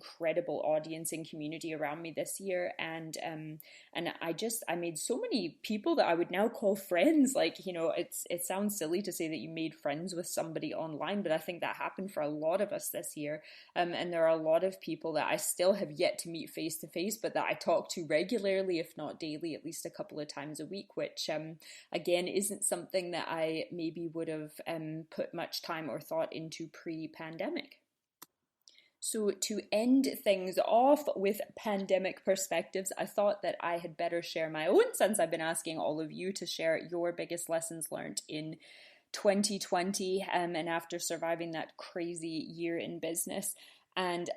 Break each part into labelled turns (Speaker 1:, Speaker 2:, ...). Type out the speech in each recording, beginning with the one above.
Speaker 1: incredible audience and community around me this year, and I made so many people that I would now call friends. Like, it sounds silly to say that you made friends with somebody online, but I think that happened for a lot of us this year. And there are a lot of people that I still have yet to meet face to face, but that I talk to regularly, if not daily, at least a couple of times a week, which again isn't something that I maybe would have put much time or thought into pre-pandemic. So, to end things off with pandemic perspectives, I thought that I had better share my own, since I've been asking all of you to share your biggest lessons learned in 2020, and after surviving that crazy year in business. And,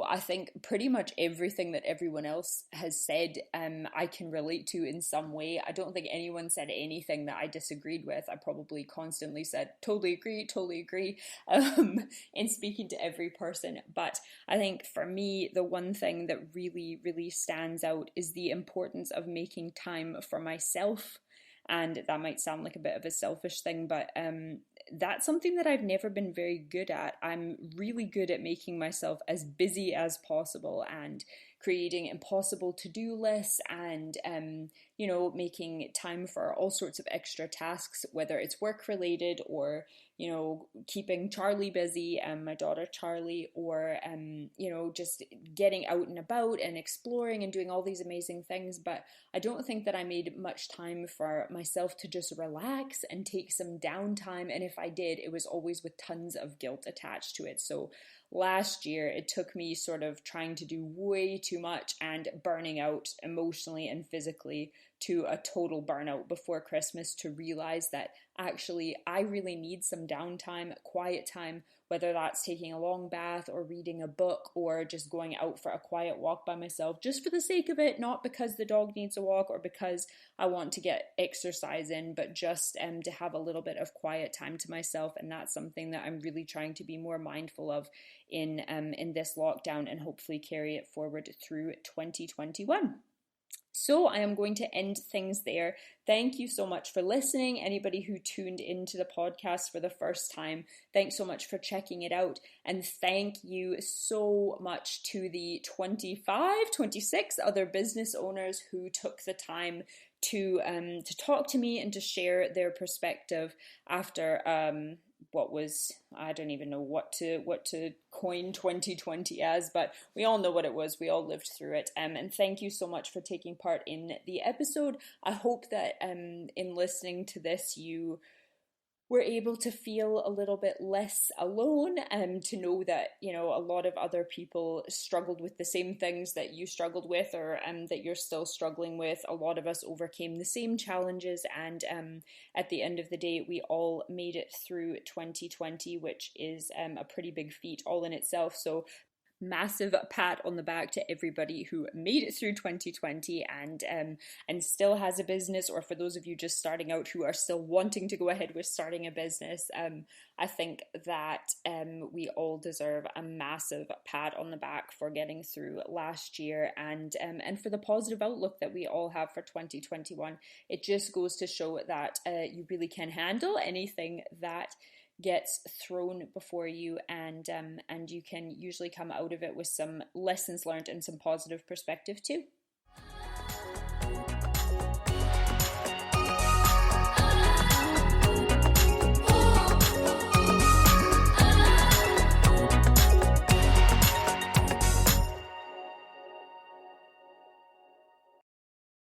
Speaker 1: I think pretty much everything that everyone else has said, I can relate to in some way. I don't think anyone said anything that I disagreed with. I probably constantly said, totally agree, in speaking to every person. But I think for me, the one thing that really, really stands out is the importance of making time for myself. And that might sound like a bit of a selfish thing, but that's something that I've never been very good at. I'm really good at making myself as busy as possible and creating impossible to-do lists, and making time for all sorts of extra tasks, whether it's work related or keeping Charlie busy, and my daughter Charlie, or just getting out and about and exploring and doing all these amazing things. But I don't think that I made much time for myself to just relax and take some downtime, and if I did, it was always with tons of guilt attached to it. So last year, it took me sort of trying to do way too much and burning out emotionally and physically to a total burnout before Christmas to realize that actually I really need some downtime, quiet time, whether that's taking a long bath or reading a book or just going out for a quiet walk by myself, just for the sake of it, not because the dog needs a walk or because I want to get exercise in, but just to have a little bit of quiet time to myself. And that's something that I'm really trying to be more mindful of in this lockdown, and hopefully carry it forward through 2021. So I am going to end things there. Thank you so much for listening. Anybody who tuned into the podcast for the first time, thanks so much for checking it out. And thank you so much to the 26 other business owners who took the time to talk to me and to share their perspective after what was, I don't even know what to coin 2020 as, but we all know what it was. We all lived through it. And thank you so much for taking part in the episode. I hope that in listening to this, you were able to feel a little bit less alone, and to know that, a lot of other people struggled with the same things that you struggled with, or that you're still struggling with. A lot of us overcame the same challenges, and at the end of the day, we all made it through 2020, which is a pretty big feat all in itself. So massive pat on the back to everybody who made it through 2020 and still has a business, or for those of you just starting out who are still wanting to go ahead with starting a business. I think that we all deserve a massive pat on the back for getting through last year, and for the positive outlook that we all have for 2021. It just goes to show that you really can handle anything that gets thrown before you, and you can usually come out of it with some lessons learned and some positive perspective too.